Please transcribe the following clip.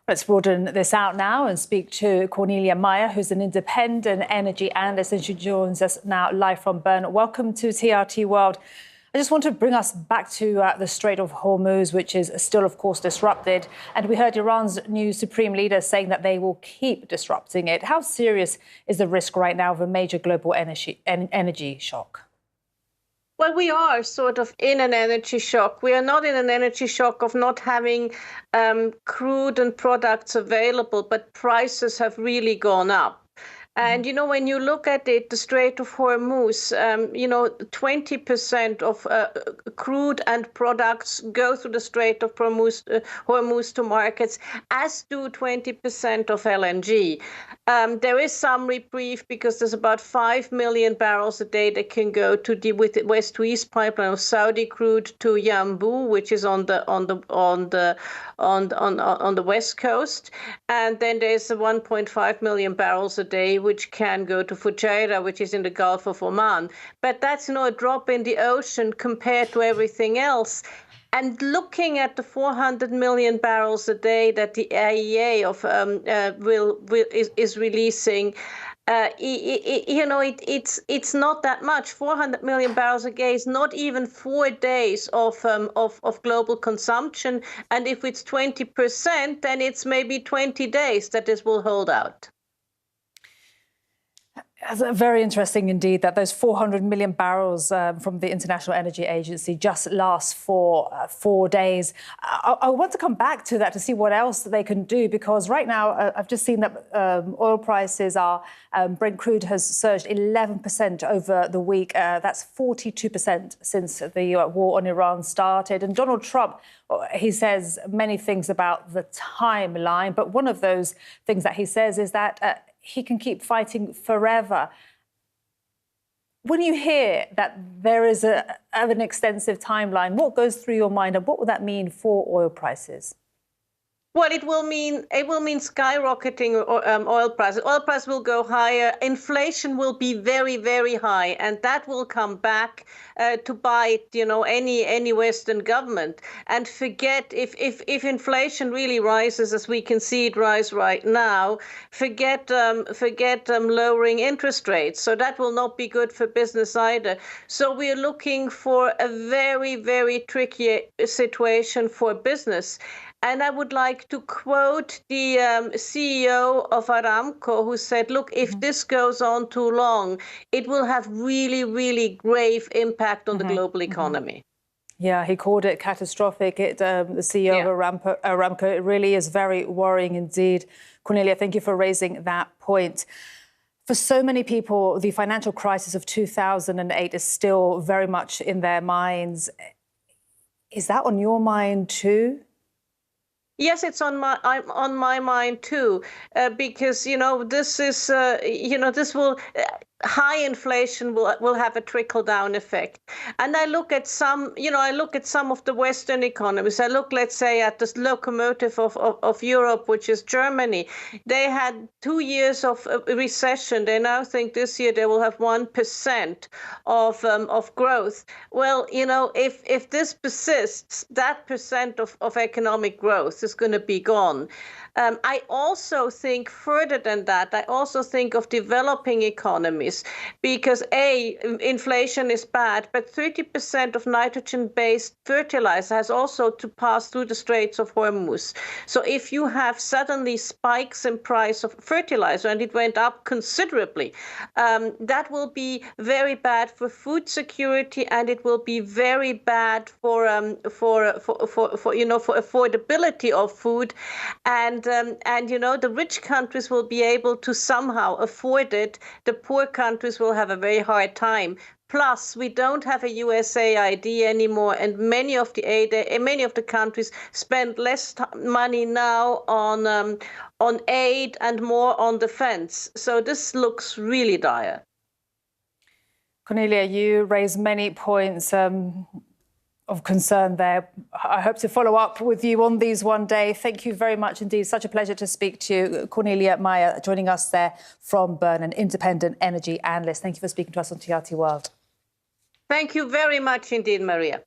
Let's broaden this out now and speak to Cornelia Meyer, who's an independent energy analyst, and she joins us now live from Bern. Welcome to TRT World. I just want to bring us back to the Strait of Hormuz, which is still, of course, disrupted. And we heard Iran's new supreme leader saying that they will keep disrupting it. How serious is the risk right now of a major global energy shock? Well, we are sort of in an energy shock. We are not in an energy shock of not having crude and products available, but prices have really gone up. And, you know, when you look at it, the Strait of Hormuz, 20% of crude and products go through the Strait of Hormuz to markets, as do 20% of LNG. There is some reprieve because there's about 5 million barrels a day that can go to the west to east pipeline of Saudi crude to Yanbu, which is on the west coast, and then there's 1.5 million barrels a day which can go to Fujairah, which is in the Gulf of Oman. But that's a drop in the ocean compared to everything else. And looking at the 400 million barrels a day that the IEA is releasing, it's not that much. 400 million barrels a day is not even 4 days of global consumption. And if it's 20%, then it's maybe 20 days that this will hold out. Very interesting indeed that those 400 million barrels from the International Energy Agency just last for 4 days. I want to come back to that to see what else they can do, because right now I've just seen that oil prices are, Brent crude has surged 11% over the week. That's 42% since the war on Iran started. And Donald Trump, he says many things about the timeline, but one of those things that he says is that he can keep fighting forever. When you hear that there is an extensive timeline, what goes through your mind, and what would that mean for oil prices? Well, it will mean skyrocketing oil prices. Oil prices will go higher. Inflation will be very, very high, and that will come back to bite, any Western government. And forget if inflation really rises, as we can see it rise right now, forget lowering interest rates. So that will not be good for business either. So we are looking for a very, very tricky situation for business. And I would like to quote the CEO of Aramco, who said, look, if this goes on too long, it will have really, really grave impact on the global economy. Yeah, he called it catastrophic. The CEO of Aramco, it really is very worrying indeed. Cornelia, thank you for raising that point. For so many people, the financial crisis of 2008 is still very much in their minds. Is that on your mind too? Yes, it's on my mind too, because this is this will. High inflation will have a trickle-down effect. And I look at some of the Western economies. I look, let's say, at the locomotive of Europe, which is Germany. They had 2 years of recession. They now think this year they will have 1% of growth. Well, if this persists, that percent of economic growth is going to be gone. I also think further than that. I also think of developing economies, because inflation is bad, but 30% of nitrogen-based fertilizer has also to pass through the Straits of Hormuz. So if you have suddenly spikes in price of fertilizer, and it went up considerably, that will be very bad for food security, and it will be very bad for affordability of food. And the rich countries will be able to somehow afford it. The poor countries will have a very hard time. Plus, we don't have a USAID anymore, and many of the countries spend less money now on aid and more on defense. So this looks really dire. Cornelia, you raised many points of concern there. I hope to follow up with you on these one day. Thank you very much indeed. Such a pleasure to speak to you. Cornelia Meyer joining us there from Bern, an independent energy analyst. Thank you for speaking to us on TRT World. Thank you very much indeed, Maria.